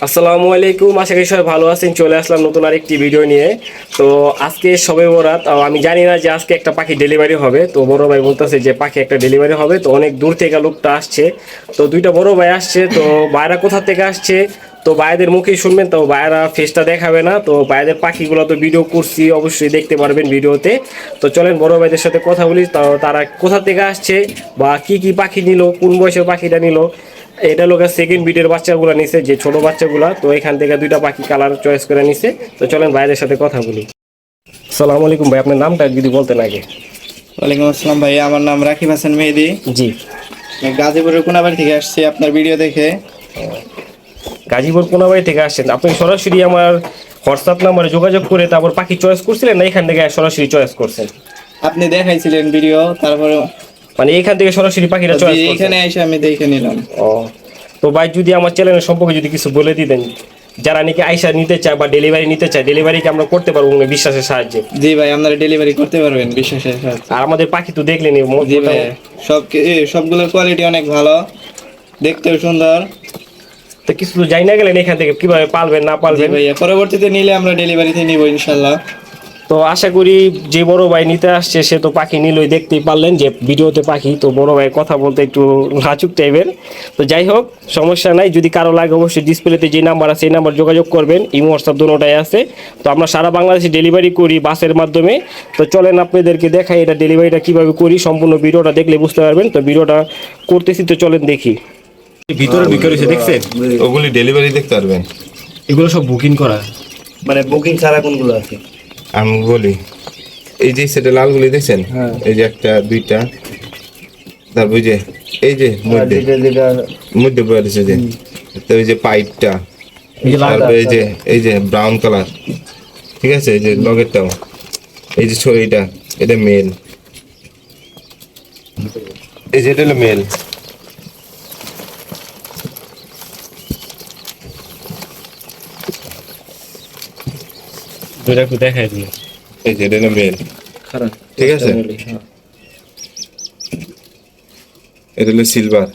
আসসালামু আলাইকুম, আশা করি সবাই ভালো আছেন। চলে আসলাম নতুন আরেকটি ভিডিও নিয়ে। তো আজকে সবে বরাত, আমি জানি না যে আজকে একটা পাখি ডেলিভারি হবে। তো বড় ভাই বলতেছে যে পাখি একটা ডেলিভারি হবে, তো অনেক দূর থেকে লোকটা আসছে। তো দুইটা বড় ভাই আসছে, তো ভাইরা কোথা থেকে আসছে তো ভাইদের মুখেই শুনবেন। তো ভাইরা ফেসটা দেখাবে না, তো ভাইদের পাখিগুলো তো ভিডিও করছি, অবশ্যই দেখতে পারবেন ভিডিওতে। তো চলেন বড় ভাইদের সাথে কথা বলি, তো তারা কোথা থেকে আসছে বা কি কি পাখি নিল, কোন বয়সে পাখিটা নিল। এটা লোক সেকেন্ড বিটের বাচ্চাগুলো নিছে, যে ছোট বাচ্চাগুলা। তো এখান থেকে দুইটা পাখি কালার চয়েস করে নিছে। তো চলেন ভাইদের সাথে কথা বলি। আসসালামু আলাইকুম ভাই, আপনার নামটা যদি বলতেন আগে। ওয়ালাইকুম আসসালাম ভাই, আমার নাম রাকিব হাসান মেহেদি। জি। আমি গাজীপুরের কোনাবাড়ি থেকে আসছি আপনার ভিডিও দেখে। গাজীপুর কোনাবাড়ি থেকে আসছেন আপনি? সরাসরি আমার হোয়াটসঅ্যাপ নাম্বারে যোগাযোগ করে তারপর পাখি চয়েস করছিলেন, না এখান থেকে সরাসরি চয়েস করছেন? আপনি দেখাইছিলেন ভিডিও, তারপরে মানে এখান থেকে সরাসরি পাখিটা চয়েস করছেন? এখানে এসে আমি দেখে নিলাম। ও, তো ভাই যদি আমার চ্যানেলের সম্পর্কে যদি কিছু বলে দিতেন, যারা নাকি আইসা নিতে চায় বা ডেলিভারি নিতে চায়, ডেলিভারি কি আমরা করতে পারবো বিশ্বাসের সাহায্যে? জি ভাই, আপনারা ডেলিভারি করতে পারবেন বিশ্বাসের সাথে। আর আমাদের পাখি তো দেখলেনি। জি ভাই, সবগুলোর কোয়ালিটি অনেক ভালো, দেখতেও সুন্দর। তো কিছু তো যাই না গেলেন এখান থেকে কিভাবে পালবেন না জি পালবেন। ভাইয়া, পরবর্তীতে নিলে আমরা ডেলিভারিতে নিব ইনশাল্লাহ। তো আশা করি যে বড় ভাই নিতে আসছে সে তো পাখি নিলই, দেখতেই পারলেন যে ভিডিওতে পাখি। তো বড় ভাই কথা বলতে একটু লাচুক টাইপের। তো যাই হোক, সমস্যা নাই। যদি কারো লাগে অবশ্যই ডিসপ্লেতে যে নাম্বার আছে এই নাম্বার যোগাযোগ করবেন। ইমো হোয়াটসঅ্যাপ দুটোটাই আছে। তো আমরা সারা বাংলাদেশে ডেলিভারি করি বাসের মাধ্যমে। তো চলেন আপনাদেরকে দেখাই এটা ডেলিভারিটা কিভাবে করি। সম্পূর্ণ ভিডিওটা দেখলে বুঝতে পারবেন। তো ভিডিওটা করতেছি, তো চলেন দেখি। ভিতরে ঢুকে রয়েছে, দেখছেন? ওগুলি ডেলিভারি দেখতে পারবেন। এগুলো সব বুকিং করা। মানে বুকিং ছাড়া কোনগুলো আছে? আমি বলি, এই যে সেটা লালগুলি দেখছেন, এই যে একটা দুইটা, তারপর যে এই যে মধ্যে মধ্যে বলেছে যে, তো এই যে পাইপটা, তারপর এই যে ব্রাউন কালার, ঠিক আছে, এই যে লগেরটাও, এই যে ছড়িটা, এটা মেল, এই যে এটা হলো মেল। দুইটা একটু দেখাই দিই। এই যে এটা হলো মেল, খারাপ, ঠিক আছে। এটা হলো সিলভার,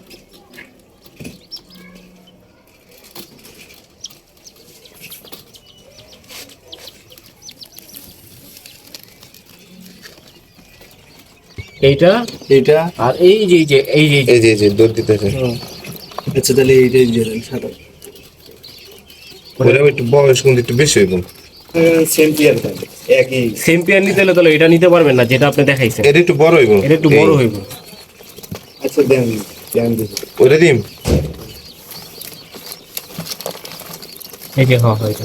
এইটা এইটা। আর এই যে দৌড় দিতেছে। আচ্ছা, তাহলে এইটাই দিয়ে দেন সাদা। ওরা একটু বয়স কিন্তু একটু বেশি হইব। সেম টিয়ার থাকে, একই। সেম পেয়ার নিতে হলে তাহলে এটা নিতে পারবেন না যেটা আপনি দেখাইছেন। এটা একটু বড় হইব, এটা একটু বড় হইব। আচ্ছা দেন, দেন দিন। ওটা দিম। এই যে হ্যাঁ হয়তো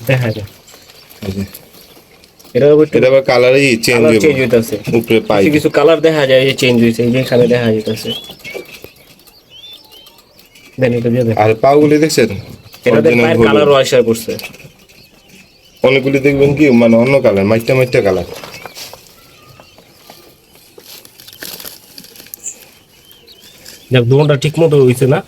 দেখা যায়। এই যে এটা এটা আবার কালারই চেঞ্জ কালার হইব, চেঞ্জ হইতাছে। উপরে পাই কিছু কিছু কালার দেখা যায় যে চেঞ্জ হইছে, এই যে এখানে দেখা যাইতাছে। দেন এটা দিয়ে দেন। আর পাগুলি দেখছেন, এটা দেন Original পায়ের হলুদ। কালারও আশা করছে। অনেকগুলি দেখবেন কি মানে অন্য কালার, মাইটা মাইটা কালার। দেখ দোনটা ঠিক মতো হইছে না?